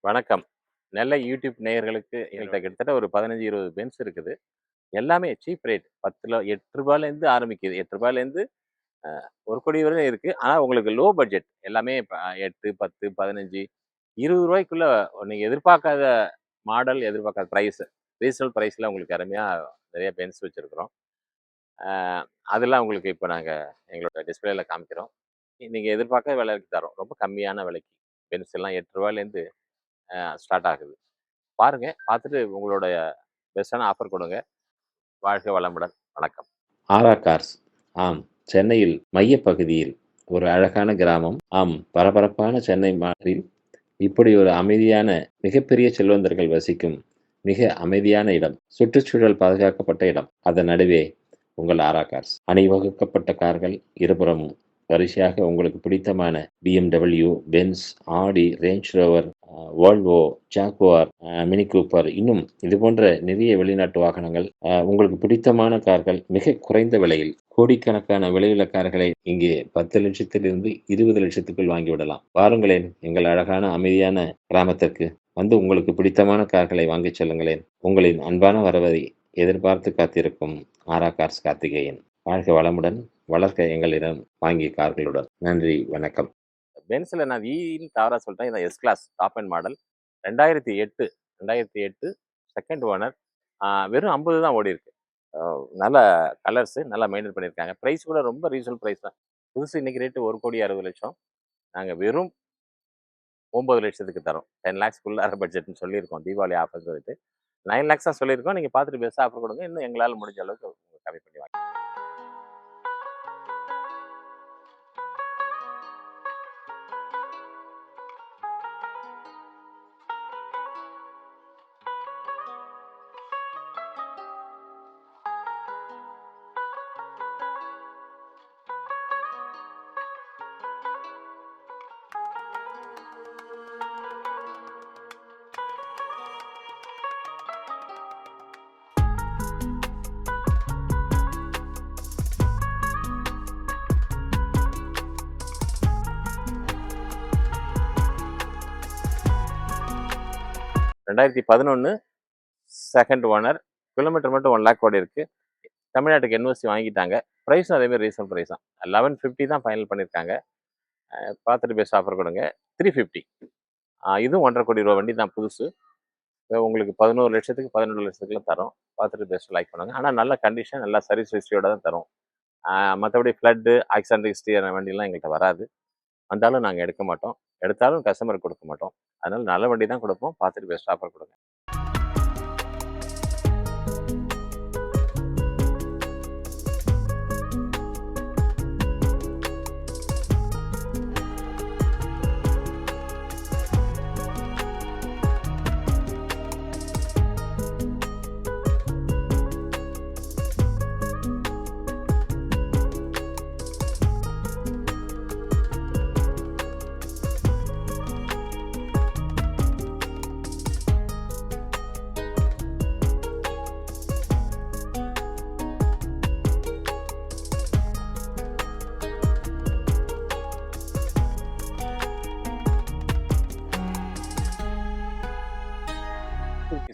வணக்கம். நெல்லை யூடியூப் நேயர்களுக்கு எங்கள்ட்ட கிட்டத்தட்ட ஒரு 15, 20 பென்ஸ் இருக்குது. எல்லாமே சீப் ரேட். 10 ரூ. 8லேருந்து ஆரம்பிக்குது. ரூ. 8லேருந்து அ 1,00,00,000 வரை இருக்கு. ஆனா உங்களுக்கு லோ பட்ஜெட். எல்லாமே 8, 10, 15, ரூ. 20க்குள்ள நீங்க எதிர்பார்க்காத மாடல், எதிர்பார்க்காத பிரைஸ். ரீசனல் பிரைஸ்ல உங்களுக்கு அருமையா நிறைய பென்ஸ் வச்சிருக்கிறோம். அ அதெல்லாம் உங்களுக்கு இப்ப நாங்க எங்களோட டிஸ்ப்ளேல காமிக்கிறோம். நீங்க எதிர்பார்க்காத விலைக்கு தரோம். ரொம்ப கம்மியான விலைக்கு. பென்ஸ் எல்லாம் ரூ. 8லேருந்து ஸ்டார்ட் ஆகுது. பாருங்க. பார்த்துட்டு உங்களுடைய பெஸ்ட்டான ஆஃபர் கொடுங்க. வாழ்க வளமுடன். வணக்கம். ஆரா கார்ஸ். ஆம், சென்னையில் மையப்பகுதியில் ஒரு அழகான கிராமம். ஆம், பரபரப்பான சென்னை மாநகரில் இப்படி ஒரு அமைதியான, மிகப்பெரிய செல்வந்தர்கள் வசிக்கும் மிக அமைதியான இடம். சுற்றுச்சூழல் பாதுகாக்கப்பட்ட இடம். அதன் நடுவே உங்கள் ஆரா கார்ஸ். அணிவகுக்கப்பட்ட கார்கள் இருபுறமும் வரிசையாக உங்களுக்கு பிடித்தமான BMW, பென்ஸ், ஆடி, range rover, Volvo, Jaguar, mini Cooper, இன்னும் இது போன்ற நிறைய வெளிநாட்டு வாகனங்கள், உங்களுக்கு பிடித்தமான கார்கள் மிக குறைந்த விலையில், கோடிக்கணக்கான விலையுள்ள கார்களை இங்கே 10 லட்சத்திலிருந்து 20 லட்சத்துக்குள் வாங்கிவிடலாம். வாருங்களேன் எங்கள் அழகான அமைதியான கிராமத்திற்கு வந்து உங்களுக்கு பிடித்தமான கார்களை வாங்கிச் செல்லுங்களேன். உங்களின் அன்பான வரவை எதிர்பார்த்து காத்திருக்கும் ஆரா கார்ஸ் கார்த்திகேயன். வாழ்க வளமுடன், வளர்க்க எங்களிடம் வாங்கிய கார்களுடன். நன்றி, வணக்கம். பென்ஸ்ல நான் வின்னு தவறா சொல்லிட்டேன். இதான் S class top and model. 2008 second owner. வெறும் 50 தான் ஓடியிருக்கு. நல்ல கலர்ஸு, நல்லா மெயின்டெயின் பண்ணியிருக்காங்க. பிரைஸ் கூட ரொம்ப ரீசனல் பிரைஸ் தான். புதுசு இன்னைக்கு ரேட்டு 1,60,00,000. நாங்க வெறும் 9,00,000க்கு தரோம். 10 லேக்ஸ்க்குள்ளார பட்ஜெட்னு சொல்லியிருக்கோம். தீபாவளி ஆஃபர் சொல்லிட்டு. 9 லேக்ஸ் தான் சொல்லியிருக்கோம். நீங்க பார்த்துட்டு பெஸ்ட் ஆஃபர் கொடுங்க. இன்னும் எங்களால முடிஞ்ச அளவுக்கு கம்மி பண்ணி வாங்க. ரெண்டாயிரத்தி 11 செகண்ட் ஓனர். கிலோமீட்டர் மட்டும் 1 லேக் ஓடி இருக்கு. தமிழ்நாட்டுக்கு என்ஓசி வாங்கிட்டாங்க. ப்ரைஸும் அதே மாதிரி ரீசனல் ப்ரைஸ் தான். 1150 தான் ஃபைனல் பண்ணியிருக்காங்க. பார்த்துட்டு பெஸ்ட் ஆஃபர் கொடுங்க. 350. இதுவும் 1,50,00,000 ரூபா வண்டி தான் புதுசு. உங்களுக்கு 11 லட்சத்துக்கு 11 லட்சத்துக்குலாம் தரோம். பார்த்துட்டு பெஸ்ட் லைக் பண்ணுங்க. ஆனால் நல்ல கண்டிஷன், நல்லா சர்வீஸ் ஹிஸ்ட்ரியோட தான் தரோம். மற்றபடி ஃப்ளட்டு, ஆக்சிடென்ட் ஹிஸ்ட்ரி அந்த வண்டிலாம் எங்கள்கிட்ட வராது. வந்தாலும் நாங்கள் எடுக்க மாட்டோம். எடுத்தாலும் கஸ்டமருக்கு கொடுக்க மாட்டோம். அதனால நல்ல வண்டி தான் கொடுப்போம். பார்த்துட்டு பெஸ்ட் ஆஃபர் கொடுங்க.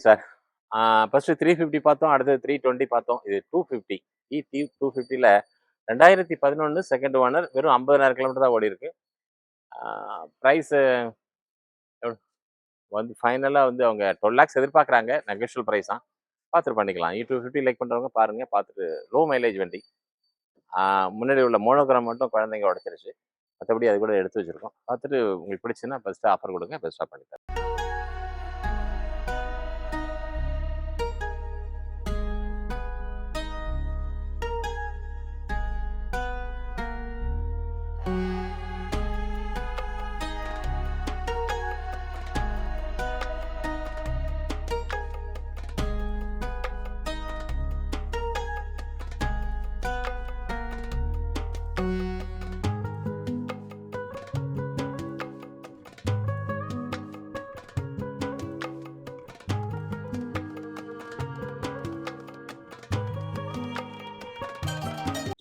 சார், ஃபர்ஸ்ட் 350 பார்த்தோம். அடுத்தது 320 பார்த்தோம். இது 250. ET 250ல 2011 second owner. வெறும் 50,000 கிலோமீட்டர் தான் ஓடி இருக்கு. ப்ரைஸ் வந்து ஃபைனலா வந்து அவங்க 12 லேக்ஸ் எதிர்பார்க்குறாங்க. நெகோஷியல் ப்ரைஸ் தான். பார்த்துட்டு பண்ணிக்கலாம். E250 லைக் பண்றவங்க பாருங்க. பார்த்துட்டு லோ மைலேஜ் வண்டி. முன்னாடி உள்ள மோனோகிராம் மட்டும் குழந்தைங்க உடைச்சிருச்சு. மற்றபடி அது கூட எடுத்து வச்சிருக்கோம். பார்த்துட்டு உங்களுக்கு பிடிச்சுன்னா பெஸ்ட்டாக ஆஃபர் கொடுங்க. பெஸ்ட்டாக பண்ணி தரேன்.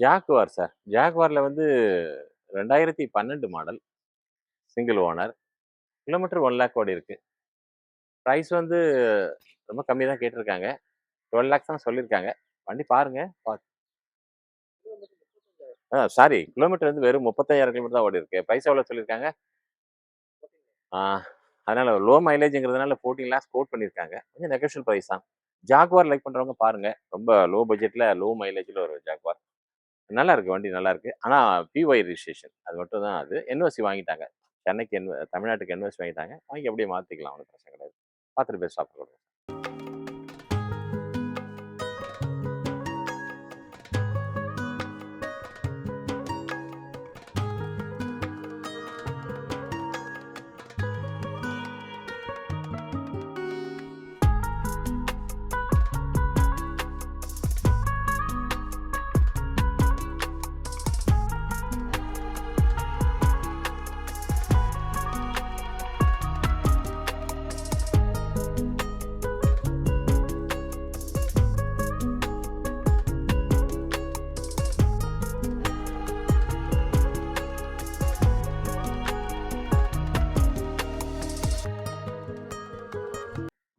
Jaguar sir. ஜாகுவார்ல வந்து 2012 model. Single owner. Kilometre 1 lakh ஓடி இருக்கு. ப்ரைஸ் வந்து ரொம்ப கம்மி தான் கேட்டிருக்காங்க. 12 லேக்ஸ் தான் சொல்லியிருக்காங்க. வண்டி பாருங்க. சாரி, கிலோமீட்டர் வந்து வெறும் 35,000 கிலோமீட்டர் தான் ஓடிருக்கு. பிரைஸ் எவ்வளோ சொல்லியிருக்காங்க? ஆ, அதனால லோ மைலேஜ்ங்கிறதுனால 14 லேக்ஸ் கோட் பண்ணியிருக்காங்க. கொஞ்சம் நெகோஷியல் பிரைஸ் தான். ஜாகுவார் லைக் பண்றவங்க பாருங்க. ரொம்ப லோ பட்ஜெட்ல லோ மைலேஜ்ல ஒரு ஜாகுவார். நல்லா இருக்கு, வண்டி நல்லா இருக்கு. ஆனா பிஒய் ரிஜிஸ்ட்ரேஷன் அது மட்டும் தான் அது. என்ஓசி வாங்கிட்டாங்க. சென்னைக்கு தமிழ்நாட்டுக்கு என்ஓசி வாங்கிட்டாங்க. வாங்கி அப்படியே மாத்திக்கலாம். ஒன்றும் பிரச்சனை கிடையாது. பார்த்துட்டு பெஸ்ட் ஆஃபர் கொடுங்க.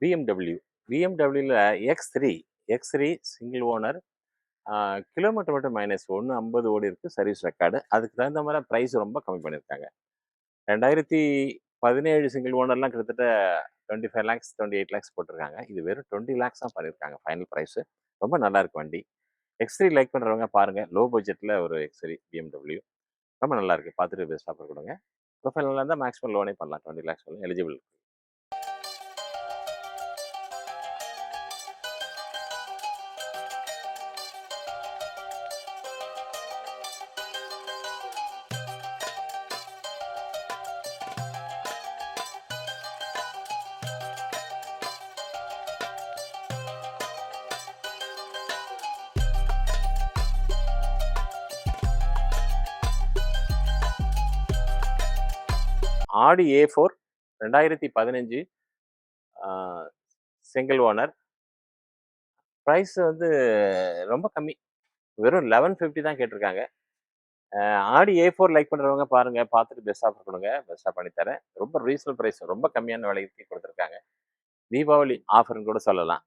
BMW. BMWல X3 single owner. Kilometre மட்டும் மைனஸ் 150 ஓடி இருக்கு. Service record. அதுக்கு தகுந்த மாதிரி ப்ரைஸ் ரொம்ப கம்மி பண்ணியிருக்காங்க. 2017 சிங்கிள் ஓனர்லாம் கிட்டத்தட்ட 25 லேக்ஸ் 28 லேக்ஸ் போட்டிருக்காங்க. இது வெறும் 20 லேக்ஸ் தான் பண்ணியிருக்காங்க ஃபைனல் ப்ரைஸ். ரொம்ப நல்லா இருக்கு வண்டி. X3 லைக் பண்ணுறவங்க பாருங்க. லோ பட்ஜெட்டில் ஒரு X3 BMW ரொம்ப நல்லா இருக்கு. பார்த்துட்டு பெஸ்ட் ஆஃபர் கொடுங்க. ப்ரொஃபைல் நல்லா இருந்தால் மேக்ஸிமம் லோனே பண்ணலாம். 20 லேக்ஸ் எலிஜிபிள். ஆடி A4 2015 சிங்கிள் ஓனர். ப்ரைஸ் வந்து ரொம்ப கம்மி. வெறும் 1150 தான் கேட்டிருக்காங்க. ஆடி A4 லைக் பண்ணுறவங்க பாருங்க. பார்த்துட்டு பெஸ்ட் ஆஃபர் கொடுங்க. பெஸ்ட்டாக பண்ணித்தரேன். ரொம்ப ரீசனபிள் ப்ரைஸ். ரொம்ப கம்மியான விலைக்கு கொடுத்துருக்காங்க. தீபாவளி ஆஃபர்னு கூட சொல்லலாம்.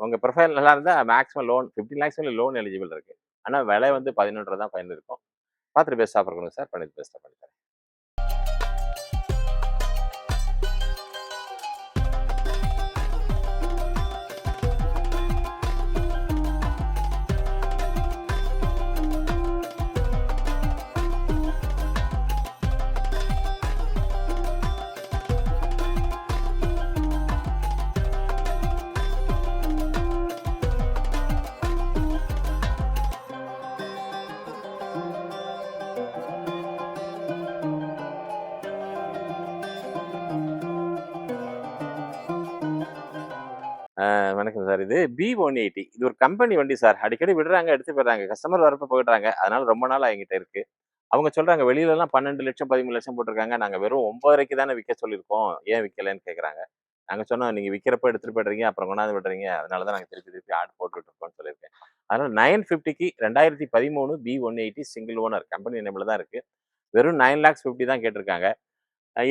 உங்கள் ப்ரொஃபைல் நல்லா இருந்தால் maximum loan 15 lakhs loan eligible இருக்குது. ஆனால் விலை வந்து 11 தான் ஃபைனல் இருக்கும். பார்த்துட்டு பெஸ்ட் ஆஃபர் கொடுங்க சார். பண்ணி பெஸ்ட்டாக பண்ணித்தரேன். வணக்கம் சார். இது B180. இது ஒரு கம்பெனி வண்டி சார். அடிக்கடி விடுறாங்க, எடுத்து போயிடுறாங்க. கஸ்டமர் வரப்ப போயிடுறாங்க. அதனால ரொம்ப நாள் என்கிட்ட இருக்கு. அவங்க சொல்றாங்க வெளியிலலாம் 12 லட்சம் 13 லட்சம் போட்டிருக்காங்க. நாங்க வெறும் 9.5க்கு தானே விற்க சொல்லியிருக்கோம். ஏன் விற்கலன்னு கேட்குறாங்க. நாங்க சொன்னோம் நீங்க விற்கிறப்ப எடுத்துட்டு போயிடுறீங்க, அப்புறம் கொண்டாந்து விடுறீங்க. அதனால தான் நாங்க திருப்பி ஆர்டர் போட்டுட்டு இருக்கோம்னு சொல்லியிருக்கேன். அதனால 950க்கு 2013 B180 சிங்கிள் ஓனர் கம்பெனி நேம்ல தான் இருக்கு. வெறும் 9,50,000 தான் கேட்டிருக்காங்க.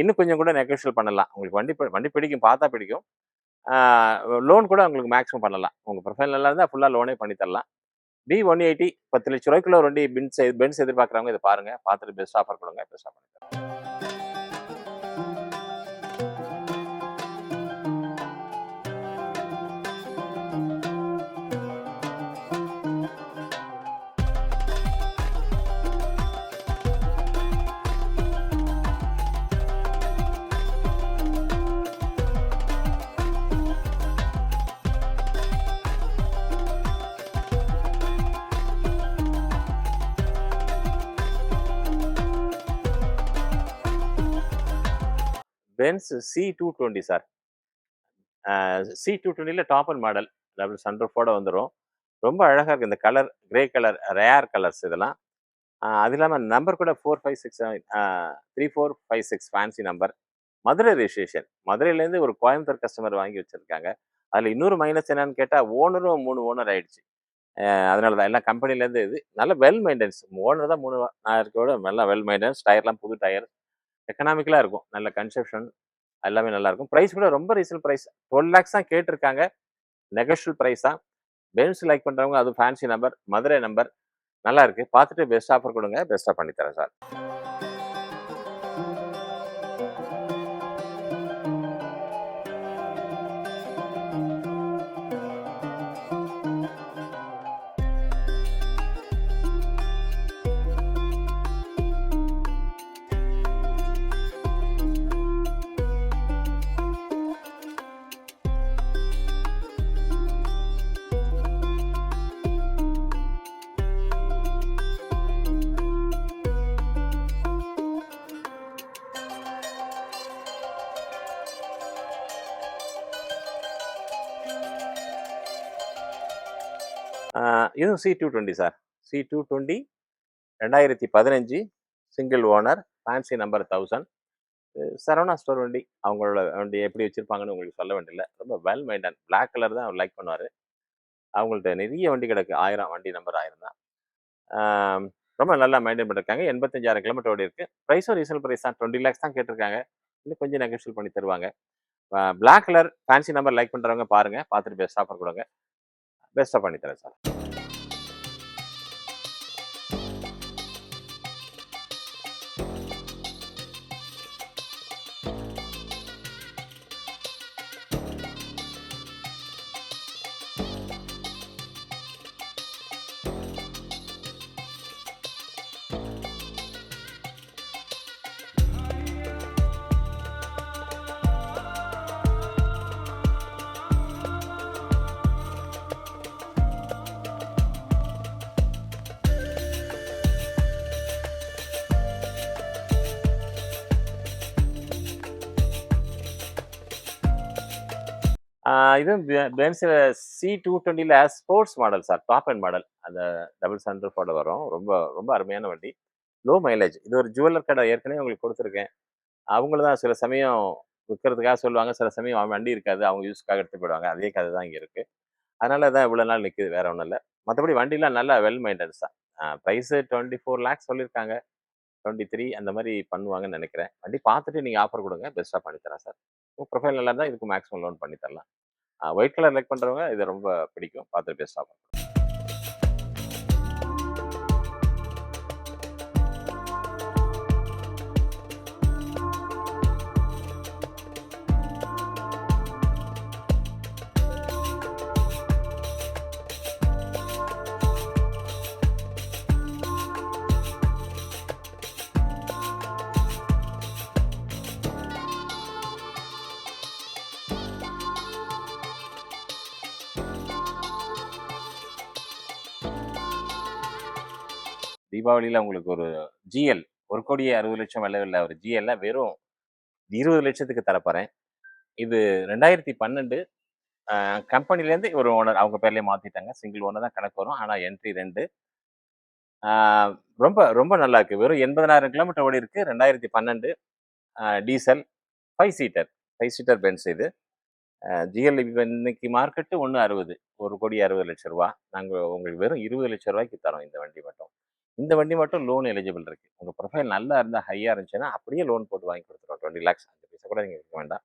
இன்னும் கொஞ்சம் கூட நெகோஷியல் பண்ணலாம். உங்களுக்கு வண்டி பிடிக்கும், பார்த்தா பிடிக்கும். லோன் கூட உங்களுக்கு மேக்ஸிமம் பண்ணலாம். உங்க ப்ரொஃபைல் நல்லா இருந்தால் ஃபுல்லாக லோனே பண்ணி தரலாம். B180 10 லட்ச ரூபாய்க்குள்ள ஒரு வண்டி பென்ஸ் எதிர்பார்க்குறவங்க இதை பாருங்க. பார்த்துட்டு பெஸ்ட் ஆஃபர் கொடுங்க. Best offer. Benz C220 sir. C220ல டாப் அண்ட் மாடல் டபுள் சன்ரூஃபோட வந்துடும். ரொம்ப அழகாக இருக்குது. இந்த colour grey colour rare colours இதெல்லாம். அது இல்லாமல் நம்பர் கூட 3456 ஃபேன்சி நம்பர். மதுரை ரெஜிஸ்ட்ரேஷன். மதுரையிலேருந்து ஒரு கோயம்புத்தூர் கஸ்டமர் வாங்கி வச்சுருக்காங்க. அதில் இன்னொரு மைனஸ் என்னன்னு கேட்டால் ஓனரும் 3 ஓனர் ஆயிடுச்சு. அதனால தான் எல்லாம் கம்பெனிலேருந்து இது நல்ல வெல் மெயின்டெனன்ஸ். ஓனர் தான் 3 இருக்கோட நல்லா வெல் மெயின்டெனன்ஸ். டயர்லாம் புது டயர். எக்கனாமிக்கலாக இருக்கும். நல்ல கன்செப்ஷன். எல்லாமே நல்லாயிருக்கும். ப்ரைஸ் கூட ரொம்ப ரீசனபிள் ப்ரைஸ். 12 லேக்ஸ் தான் கேட்டிருக்காங்க. நெகோஷியபிள் ப்ரைஸ் தான். பென்ஸ் லைக் பண்றவங்க, அது ஃபேன்சி நம்பர், மதுரை நம்பர். நல்லா இருக்கு. பார்த்துட்டு பெஸ்ட் ஆஃபர் கொடுங்க. பெஸ்ட்டா பண்ணி தரேன் சார். இதுவும் C220 sir. C220 2015 single owner, fancy number 1000. Saravana store வண்டி. அவங்களோட வண்டி எப்படி வச்சிருப்பாங்கன்னு உங்களுக்கு சொல்ல வேண்டியதில்ல. ரொம்ப வெல் மெயின்டன். பிளாக் கலர் தான் அவர் லைக் பண்ணுவாரு. அவங்கள்ட்ட நிறைய வண்டி கிடக்கு. 1000 வண்டி நம்பர் 1000 தான். ஆம், ரொம்ப நல்லா மெயின்டைன் பண்ணிருக்காங்க. 85,000 கிலோமீட்டர் ஓடி இருக்கு. ப்ரைஸும் ரீசனபிள் ப்ரைஸ் தான். 20 லேக்ஸ் தான் கேட்டிருக்காங்க. இன்னும் கொஞ்சம் நெகோஷியபிள் பண்ணி தருவாங்க. Black colour fancy number like பண்றவங்க பாருங்க. பார்த்துட்டு பெஸ்ட் ஆஃபர் கொடுங்க. பெஸ்ட்டா பண்ணி தரேன் சார். இது பென்ஸில் C220ல sports model sir. Top and model. அந்த டபுள் சன்ரூஃபோட வரும். ரொம்ப ரொம்ப அருமையான வண்டி. Low mileage. இது ஒரு ஜுவல்லர் கடை ஏற்கனவே உங்களுக்கு கொடுத்துருக்கேன். அவங்களும் தான் சில சமயம் விற்கிறதுக்காக சொல்லுவாங்க. சில சமயம் அவன் வண்டி இருக்காது. அவங்க யூஸ்க்காக எடுத்து போயிடுவாங்க. அதே கதை தான் இங்கே இருக்கு. அதனால தான் இவ்வளோ நாள் நிற்குது. வேற ஒன்றும் இல்லை. மற்றபடி வண்டிலாம் நல்லா வெல் மெயின்டெனன்ஸ் தான். ப்ரைஸு 24 லேக்ஸ் சொல்லியிருக்காங்க. 23 அந்த மாதிரி பண்ணுவாங்கன்னு நினைக்கிறேன். வண்டி பார்த்துட்டு நீங்கள் ஆஃபர் கொடுங்க. பெஸ்ட்டாக பண்ணி தரேன் சார். உங்கள் ப்ரொஃபைல் நல்லா இருந்தால் இதுக்கு மேக்ஸிமம் லோன் பண்ணி தரலாம். ஒயிட் கலர் லைக் பண்றவங்க இது ரொம்ப பிடிக்கும். பார்த்துட்டு பெஸ்ட் ஆகும். தீபாவளியில உங்களுக்கு ஒரு GL 1,60,00,000 விலையுள்ள ஒரு GL வெறும் 20 லட்சத்துக்கு தரப்போறேன். இது 2012 கம்பெனிலேருந்து ஒரு ஓனர் அவங்க பேர்லயே மாத்திட்டாங்க. சிங்கிள் ஓனர் தான் கணக்கு வரும். ஆனா என்ட்ரி 2. ரொம்ப ரொம்ப நல்லா இருக்கு. வெறும் 80,000 கிலோமீட்டர் ஓடி இருக்கு. 2012 டீசல் 5 சீட்டர் 5 சீட்டர் பென்ஸ் இது. GL இன்னைக்கு மார்க்கெட்டு 1,60 1,60,00,000 நாங்கள் உங்களுக்கு வெறும் 20 லட்சம் ரூபாய்க்கு தரோம் இந்த வண்டி மட்டும். இந்த வண்டி மட்டும் லோன் எலிஜிபிள் இருக்கு. உங்க ப்ரொஃபைல் நல்லா இருந்தா ஹையா இருந்துச்சுன்னா அப்படியே லோன் போட்டு வாங்கி கொடுத்துருவோம். 20 லேக்ஸ் 5 பைசா கூட நீங்க இருக்க வேண்டாம்.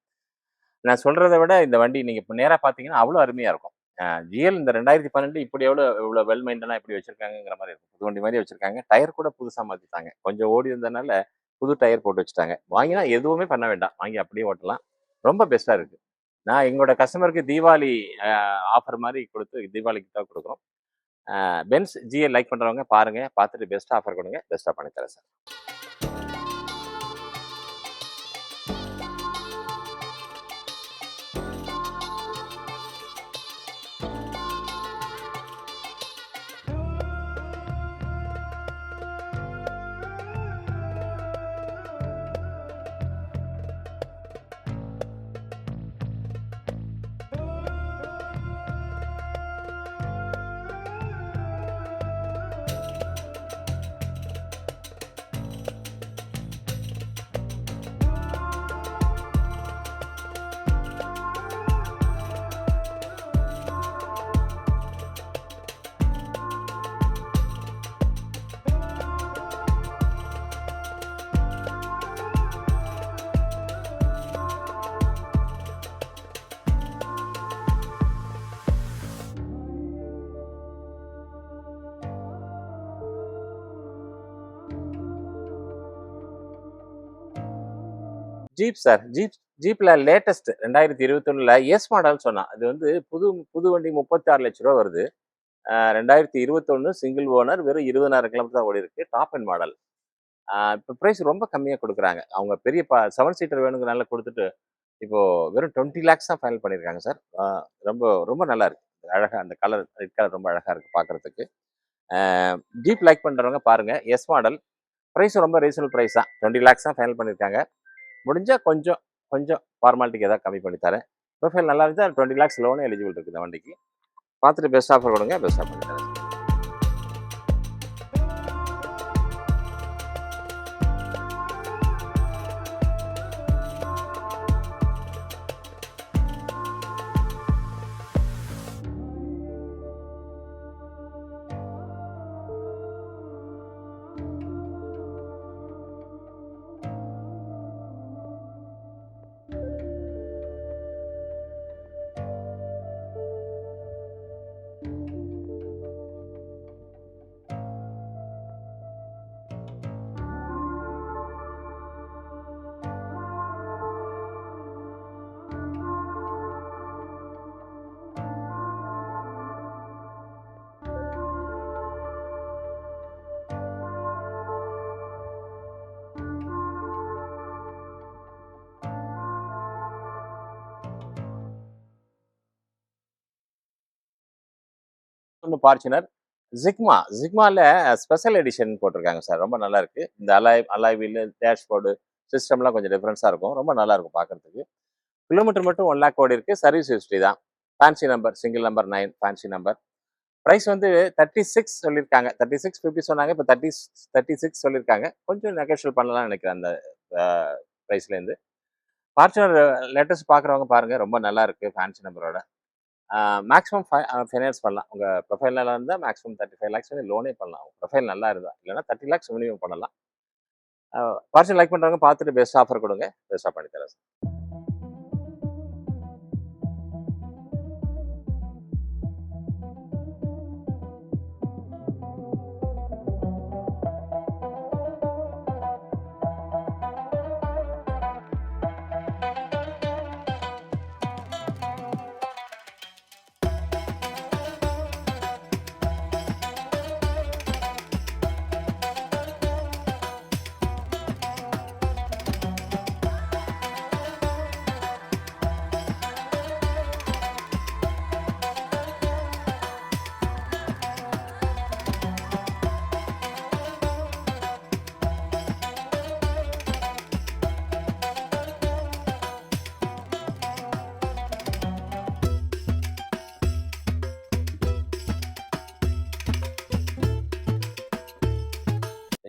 நான் சொல்றதை விட இந்த வண்டி நீங்க இப்போ நேரா பார்த்தீங்கன்னா அவ்வளோ அருமையா இருக்கும். GL இந்த 2012 இப்படி இவ்வளோ வெல் மெயின்டனா இப்படி வச்சிருக்காங்கிற மாதிரி இருக்கும். புது வண்டி மாதிரி வச்சிருக்காங்க. டயர் கூட புதுசா மாத்திட்டாங்க. கொஞ்சம் ஓடி இருந்ததுனால புது டயர் போட்டு வச்சுட்டாங்க. வாங்கினா எதுவுமே பண்ண வேண்டாம். வாங்கி அப்படியே ஓட்டலாம். ரொம்ப பெஸ்டா இருக்கு. நான் எங்களோட கஸ்டமருக்கு தீபாவளி ஆஃபர் மாதிரி கொடுத்து தீபாவளிக்கு தான் கொடுக்குறோம். பென்ஸ் GL லைக் பண்றவங்க பாருங்க. பார்த்துட்டு பெஸ்ட் ஆஃபர் கொடுங்க. பெஸ்ட்டா பண்ணி தரேன் சார். Jeep sir. ஜீப்ல லேட்டஸ்ட் 2021ல எஸ் மாடல் சொன்னான். அது வந்து புது வண்டி 36,00,000 வருது. 2021 சிங்கிள் ஓனர் வெறும் 20,000 கிலோமீட்டர் தான் ஓடிருக்கு. Top and model. இப்போ பிரைஸ் ரொம்ப கம்மியா குடுக்குறாங்க. அவங்க பெரிய 7 சீட்டர் வேணுங்கிறனால குடுத்துட்டு, இப்போ வெறும் 20 லேக்ஸ் தான் ஃபைனல் பண்ணியிருக்காங்க சார். ரொம்ப ரொம்ப நல்லா இருக்கு. அழகா அந்த கலர் ரெட் கலர் ரொம்ப அழகா இருக்கு பார்க்கறதுக்கு. ஜீப் லைக் பண்றவங்க பாருங்க. S model. பிரைஸ் ரொம்ப ரீசனபிள் பிரைஸ் தான். 20 லேக்ஸ் தான் ஃபைனல் பண்ணியிருக்காங்க. முடிஞ்சா கொஞ்சம் கொஞ்சம் ஃபார்மாலிட்டிக்கு ஏதாவது கம்மி பண்ணி தரேன். ப்ரொஃபைல் நல்லா இருந்தா 20 லேக்ஸ் லோனே எலிஜிபிள் இருக்கு இந்த வண்டிக்கு. பார்த்துட்டு பெஸ்ட் ஆஃபர் கொடுங்க. பெஸ்ட் ஆஃபர் பண்ணி தரேன். ஒன்று ஃபார்ச்சுனர். ஜிக்மால ஸ்பெஷல் எடிஷன் போட்டிருக்காங்க சார். ரொம்ப நல்லா இருக்கு. இந்த அலாய் வீல், டேஷ்போர்டு, சிஸ்டம்லாம் கொஞ்சம் டிஃப்ரென்ஸாக இருக்கும். ரொம்ப நல்லா இருக்கும் பார்க்கறதுக்கு. கிலோமீட்டர் மட்டும் 1 லேக் ஓடி இருக்கு. சர்வீஸ் ஹிஸ்ட்ரி தான். Fancy number, single number 9 fancy number. Price வந்து 36 சொல்லியிருக்காங்க. 3650 சொன்னாங்க. இப்போ 36 சொல்லியிருக்காங்க. கொஞ்சம் நெகோஷியல் பண்ணலாம்னு நினைக்கிறேன் அந்த ப்ரைஸ்லேருந்து. ஃபார்ச்சுனர் லேட்டஸ்ட் பார்க்குறவங்க பாருங்க. ரொம்ப நல்லா இருக்கு ஃபேன்சி நம்பரோட. மேக்ஸிமம் ஃபைனான்ஸ் பண்ணலாம். உங்க ப்ரொஃபைல் நல்லா இருந்தா மேக்ஸிமம் 35 லேக்ஸ் வந்து லோனே பண்ணலாம். உங்க ப்ரொஃபைல் நல்லா இருந்தா. இல்லைன்னா 30 லேக்ஸ் மினிமம் பண்ணலாம். பார்சல் லைக் பண்றவங்க பார்த்துட்டு பெஸ்ட் ஆஃபர் கொடுங்க. பெஸ்ட்டாக பண்ணி தரேன் சார்.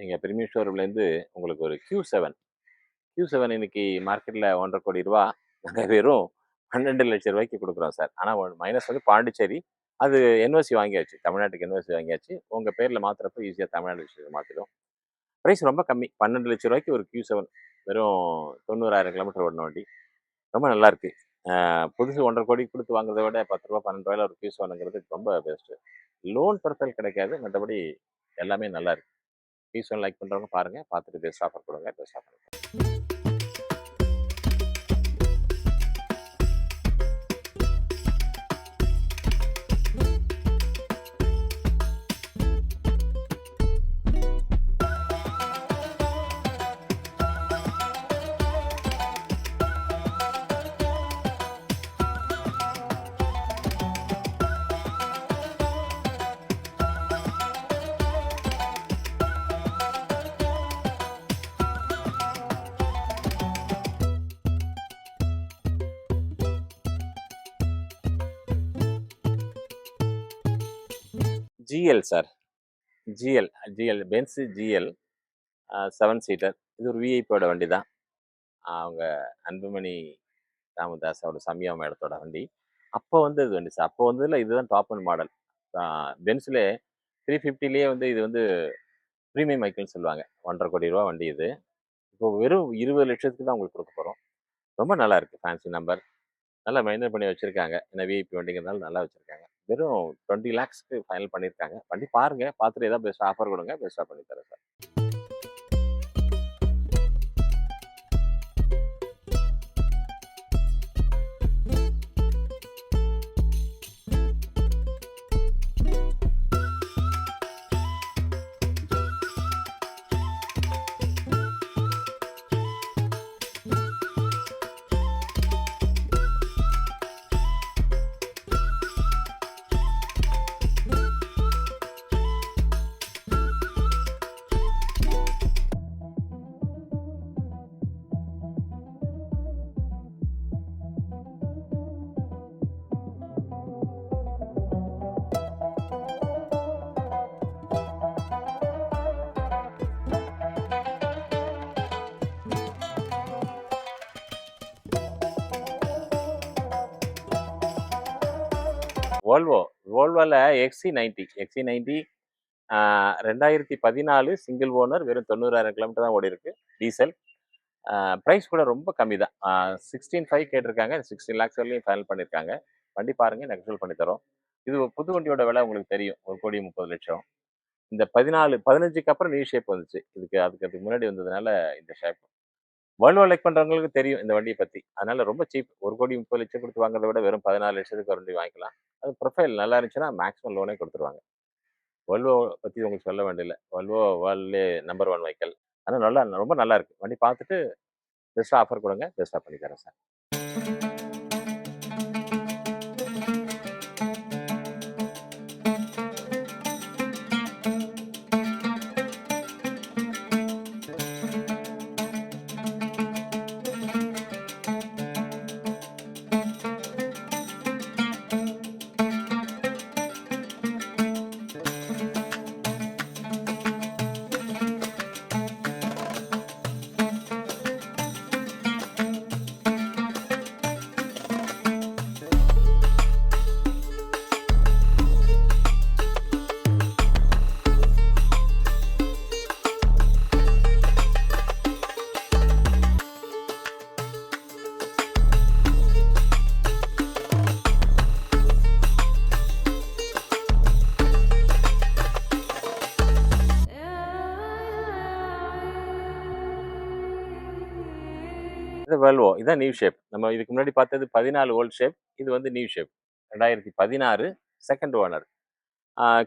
நீங்க பிரீமியம் ஷோரூம்லேருந்து உங்களுக்கு ஒரு Q7 இன்னைக்கு மார்க்கெட்டில் 1,50,00,000 கோடி ரூபா. நாங்கள் வெறும் 12 லட்சம் ரூபாய்க்கு கொடுக்குறோம் சார். ஆனால் மைனஸ் வந்து பாண்டிச்சேரி. அது என்ஓசி வாங்கியாச்சு. தமிழ்நாட்டுக்கு என்ஓசி வாங்கியாச்சு. உங்கள் பேரில் மாற்றுறப்ப ஈஸியாக தமிழ்நாடு விஷயத்தை மாற்றிடும். ப்ரைஸ் ரொம்ப கம்மி. 12 லட்சம் ரூபாய்க்கு ஒரு Q7 வெறும் 90,000 கிலோமீட்டர் ஓடின வண்டி. ரொம்ப நல்லா இருக்கு. புதுசு 1,50,00,000 கோடி கொடுத்து வாங்குறதை விட 10 ரூபா 12 ரூபாயில ஒரு Q7ங்கிறது ரொம்ப பெஸ்ட்டு. லோன் ப்ரொஃபைல் கிடைக்காது. மற்றபடி எல்லாமே நல்லா இருக்கு. Q7 லைக் பண்ணுறவங்க பாருங்க. பார்த்துட்டு பெஸ்ட் ஆஃபர் கொடுங்க. Best offer. GL sir. GL Benz GL 7 seater. இது ஒரு விஐபியோட வண்டி தான். அவங்க அன்புமணி ராமதாஸ் அவரோட சமயா மேடத்தோட வண்டி. அப்போ வந்தது வண்டி சார். அப்போ வந்ததில் இதுதான் டாப் அண்ட் மாடல். பென்ஸில் 350லேயே வந்து இது வந்து ப்ரீமியம் மைக்கிள்னு சொல்லுவாங்க. 1,50,00,000 கோடி ரூபா வண்டி இது. இப்போ வெறும் 20 லட்சத்துக்கு தான் உங்களுக்கு கொடுக்க போகிறோம். ரொம்ப நல்லா இருக்கு. ஃபேன்சி நம்பர் நல்லா மெயின்டைன் பண்ணி வச்சிருக்காங்க. ஏன்னா விஐபி வண்டிங்கிறதுனால நல்லா வச்சிருக்காங்க. வெறும் 20 லேக்ஸ்க்கு ஃபைனல் பண்ணியிருக்காங்க. வண்டி பாருங்க. பார்த்துட்டு ஏதாவது பெஸ்ட் ஆஃபர் கொடுங்க. பெஸ்ட்டாக பண்ணி தரேன் சார். வோல்வோ வோல்வோல XC90 2014 சிங்கிள் ஓனர் வெறும் 90,000 கிலோமீட்டர் தான் ஓடி இருக்கு. டீசல். பிரைஸ் கூட ரொம்ப கம்மி தான். 16,500 கேட்டிருக்காங்க. 16 லேக்ஸ் வரலையும் ஃபைனல் பண்ணியிருக்காங்க. வண்டி பாருங்க, நெகோஷியபிள் பண்ணி தரோம். இது புது வண்டியோட விலை உங்களுக்கு தெரியும். 1,30,00,000. இந்த 15க்கு அப்புறம் நியூ ஷேப் வந்துச்சு. அதுக்கு முன்னாடி வந்ததுனால இந்த ஷேப். வேர்ல்டு லைக் பண்றவங்களுக்கு தெரியும் இந்த வண்டியை பத்தி. அதனால ரொம்ப சீப். 1,30,00,000 கொடுத்து வாங்குறத விட வெறும் 14,00,000க்கு ஒரு வண்டி வாங்கிக்கலாம். அது ப்ரொஃபைல் நல்லா இருந்துச்சுன்னா மேக்ஸிமம் லோனே கொடுத்துருவாங்க. Volvo பத்தி உங்களுக்கு சொல்ல வேண்டியதில்ல. Volvo வேர்ல்ட்லயே நம்பர் 1 வெஹிக்கிள். ஆனா ரொம்ப நல்லா இருக்கு. வண்டி பார்த்துட்டு பெஸ்ட்டா ஆஃபர் கொடுங்க. பெஸ்ட்டா பண்ணி தரேன் சார். இது Volvo. இதான் நியூ ஷேப். நம்ம இதுக்கு முன்னாடி பார்த்தது 14 ஓல்ட் ஷேப். இது வந்து new shape. 2016 second owner.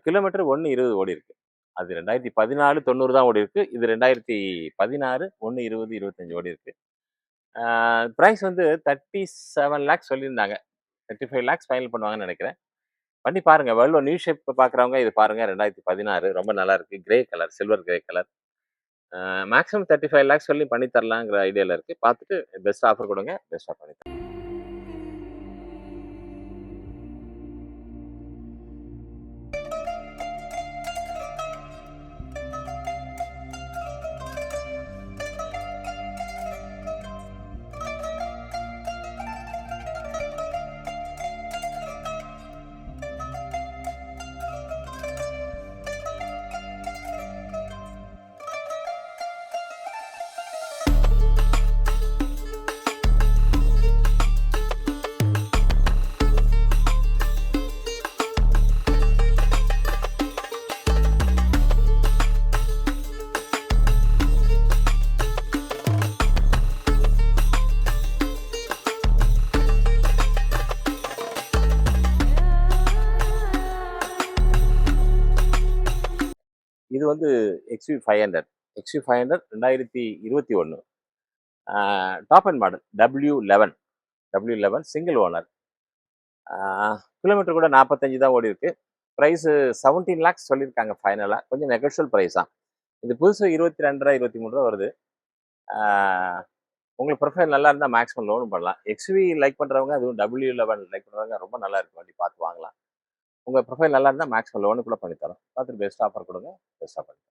Kilometre 1,20 ஓடி இருக்கு. அது 2014 90 தான் ஓடி இருக்கு. இது 2016 1,20 25 ஓடி இருக்கு. பிரைஸ் வந்து 37 லேக்ஸ் சொல்லியிருந்தாங்க. 35 லேக்ஸ் ஃபைனல் பண்ணுவாங்கன்னு நினைக்கிறேன். பண்ணி பாருங்க. Volvo நியூ ஷேப் பார்க்குறவங்க இது பாருங்க. 2016 ரொம்ப நல்லா இருக்கு. Grey colour, silver grey colour. Maximum 35 lakhs சொல்லி பண்ணி தரலாங்கிற ஐடியால இருக்கு. பார்த்துட்டு பெஸ்ட் ஆஃபர் கொடுங்க. பெஸ்ட்டா பண்ணி தரேன். இது வந்து XV500. XV500 2021. Top and model W11 single owner. Kilometre கூட 45 தான் ஓடி இருக்கு. ப்ரைஸ் 17 லேக்ஸ் சொல்லியிருக்காங்க ஃபைனலாக. கொஞ்சம் நெகோஷியல் ப்ரைஸ் தான். இது புதுசு 22 23 வருது. உங்களுக்கு ப்ரொஃபைல் நல்லா இருந்தால் மேக்ஸிமம் லோனும் பண்ணலாம். XV லைக் பண்ணுறவங்க, அதுவும் W11 லைக் பண்ணுறவங்க ரொம்ப நல்லா இருக்கு வண்டி, பார்த்து வாங்கலாம். உங்கள் ப்ரொஃபைல் நல்லா இருந்தால் மேக்ஸிமம் லோனு கூட பண்ணி தரோம். பார்த்துட்டு பெஸ்ட் ஆஃபர் கொடுங்க. பெஸ்ட்டாக பண்ணி தரோம்.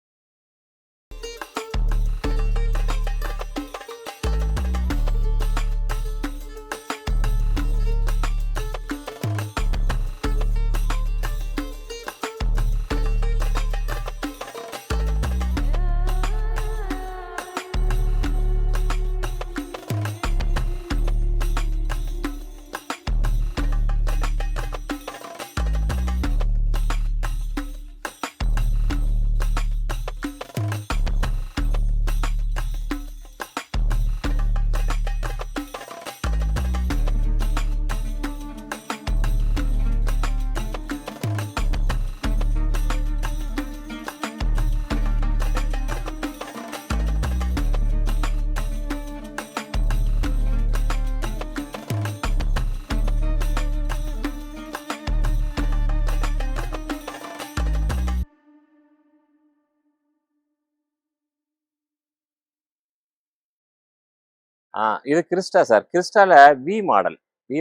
இது கிறிஸ்டா சார். கிறிஸ்டால V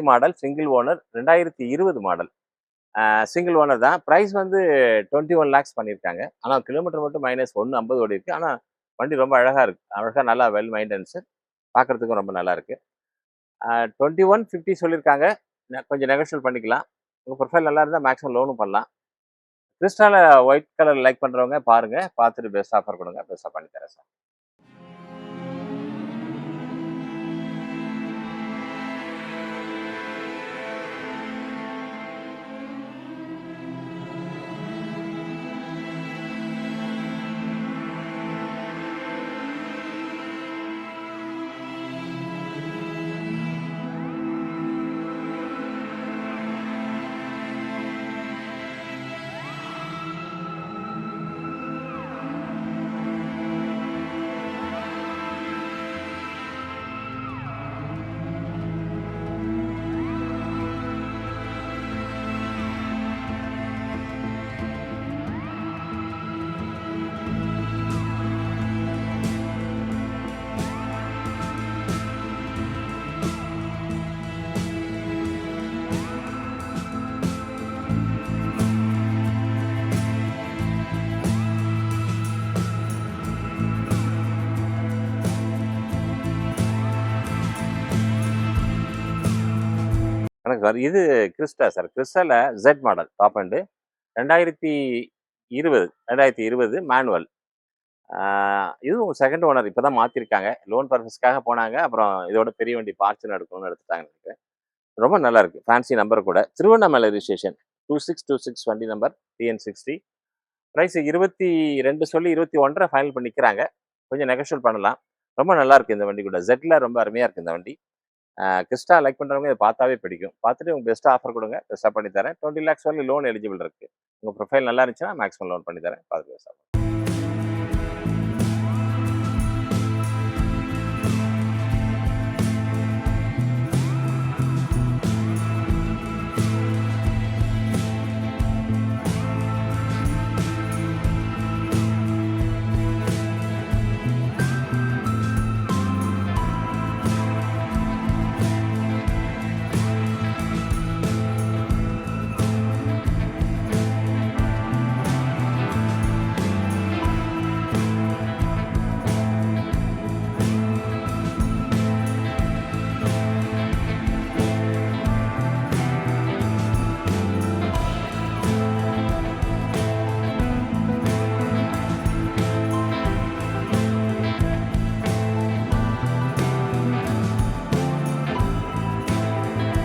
model single owner 2020 model. Single owner தான். ப்ரைஸ் வந்து 21 லேக்ஸ் பண்ணியிருக்காங்க. ஆனால் கிலோமீட்டர் மட்டும் -150 ஓடி இருக்கு. ஆனால் வண்டி ரொம்ப அழகா இருக்கு. அழகா நல்லா வெல் மெயின்டெனன்ஸ். பார்க்கறதுக்கும் ரொம்ப நல்லா இருக்கு. 2150 சொல்லியிருக்காங்க. கொஞ்சம் நெகோஷியல் பண்ணிக்கலாம். உங்கள் ப்ரொஃபைல் நல்லா இருந்தால் மேக்ஸிமம் லோனும் பண்ணலாம். கிறிஸ்டால ஒயிட் கலர் லைக் பண்ணுறவங்க பாருங்கள், பார்த்துட்டு பெஸ்ட் ஆஃபர் கொடுங்க, பெஸ்ட்டாக பண்ணி தரேன் சார். வணக்கம் சார். இது கிறிஸ்டா சார். கிறிஸ்டால ஜெட் மாடல் டாப் அண்டு 2020 மேனுவல். இதுவும் செகண்ட் ஓனர் இப்போ தான் மாற்றிருக்காங்க. லோன் பர்பஸ்க்காக போனாங்க. அப்புறம் இதோட பெரிய வண்டி பார்ச்சுன்னு எடுக்கணும்னு எடுத்துட்டாங்க எனக்கு. ரொம்ப நல்லா இருக்கு. ஃபேன்சி நம்பர் கூட. திருவண்ணாமலை ரிஜிஸ்ட்ரேஷன் 2626 வண்டி நம்பர் TN60. ப்ரைஸ் 22 சொல்லி 21.5 ஃபைனல் பண்ணிக்கிறாங்க. கொஞ்சம் நெகோஷியல் பண்ணலாம். ரொம்ப நல்லா இருக்கு இந்த வண்டி கூட. ஜெட்ல ரொம்ப அருமையாக இருக்குது இந்த வண்டி. கிறிஸ்டா லைக் பண்ணுறவங்க இதை பார்த்தாவே பிடிக்கும். பார்த்துட்டு உங்கள் பெஸ்ட்டாக ஆஃபர் கொடுங்க, பெஸ்ட்டாக பண்ணி தரேன். 20 lakhs வரலும் லோன் எலிஜிபிள் இருக்குது. உங்கள் ப்ரொஃபைல் நல்லா இருந்துச்சுன்னா மேக்ஸிமம் லோன் பண்ணி தரேன். பார்த்து பெஸ்ட்டாக.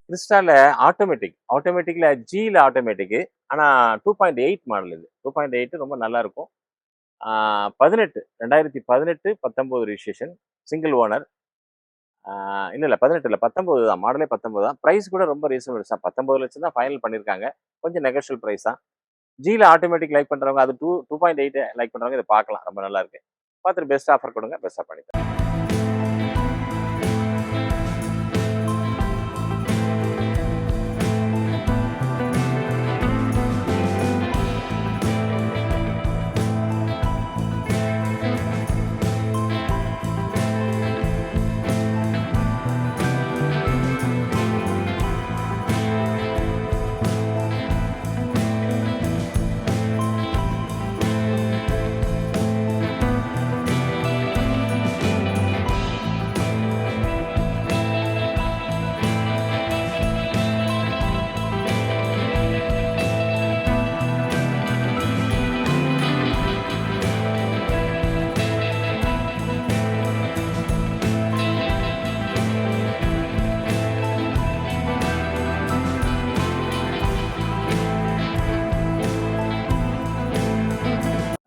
கிறிஸ்டால ஆட்டோமேட்டிக்கில் ஜியில் ஆட்டோமேட்டிக்கு. ஆனால் 2.8 மாடல் இது. 2.8 ரொம்ப நல்லா இருக்கும். 2018 19 ரிஜிஸ்ட்ரேஷன், சிங்கிள் ஓனர். இல்லை 18 இல்லை 19 தான், மாடலே 19 தான். ப்ரைஸ் கூட ரொம்ப ரீசனபிள் தான். 19 லட்சம் தான் ஃபைனல் பண்ணியிருக்காங்க. கொஞ்சம் நெகோஷியல் ப்ரைஸ் தான். ஜியில் ஆட்டோமேட்டிக் லைக் பண்ணுறவங்க, அது 2.8 லைக் பண்ணுறவங்க இதை பார்க்கலாம். ரொம்ப நல்லா இருக்கு. பார்த்துட்டு பெஸ்ட் ஆஃபர் கொடுங்க, பெஸ்ட்டாக பண்ணித்தரேன்.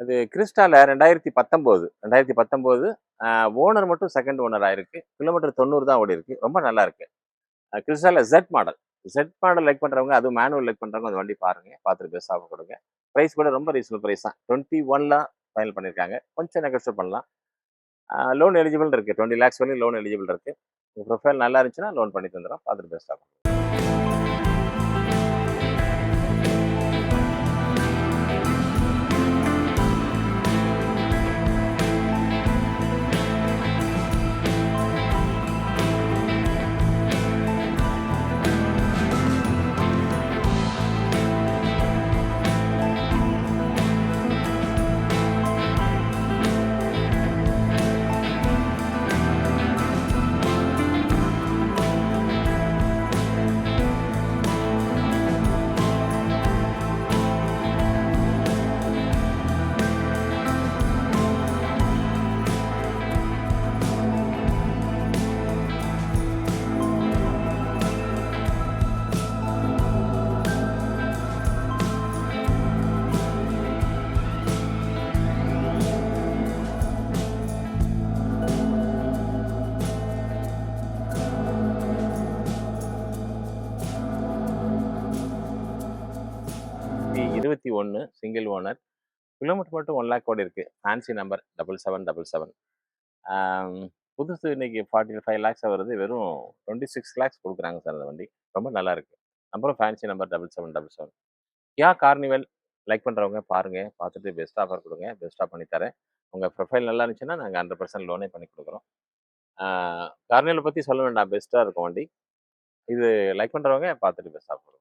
அது கிறிஸ்டால 2019 ஓனர் மட்டும் செகண்ட் ஓனர் ஆயிருக்கு. கிலோமீட்டர் 90 தான் ஓடி இருக்கு. ரொம்ப நல்லா இருக்கு. கிறிஸ்டால ஜெட் மாடல் லைக் பண்றவங்க, அதுவும் மேனுவல் லைக் பண்றவங்க அந்த வண்டி பாருங்க, பார்த்துட்டு பெஸ்ட் ஆஃபர் கொடுங்க. ப்ரைஸ் கூட ரொம்ப ரீசனபிள் ப்ரைஸ் தான். 21 ஃபைனல் பண்ணியிருக்காங்க. கொஞ்சம் நெகோஷியேட் பண்ணலாம். லோன் எலிஜிபிள் இருக்கு. 20 lakhs வரையும் லோன் எலிஜிபிள் இருக்கு. உங்கள் ப்ரொஃபைல் நல்லா இருந்துச்சுன்னா லோன் பண்ணி தந்துடும். பார்த்துட்டு best offer. 2021 single owner. Kilometre மட்டும் 1 லேக் ஓடி இருக்கு. Fancy number 7777. ஆம், புதுசு இன்னைக்கு 45 லேக்ஸ் வருது. வெறும் 26 லேக்ஸ் கொடுக்குறாங்க சார் அந்த வண்டி. ரொம்ப நல்லா இருக்கு. நம்பரும் ஃபேன்சி நம்பர் 7777. கியா கார்னிவல் லைக் பண்றவங்க பாருங்க. பார்த்துட்டு பெஸ்ட் ஆஃபர் கொடுங்க. பெஸ்ட்டா பண்ணி தரேன். உங்க ப்ரொஃபைல் நல்லா இருந்துச்சுன்னா நாங்க 100% லோனே பண்ணி கொடுக்குறோம். கார்னிவல் பத்தி சொல்ல வேண்டாம். பெஸ்ட்டா இருக்கும் வண்டி. இது லைக் பண்றவங்க பார்த்துட்டு பெஸ்ட் ஆஃபர்.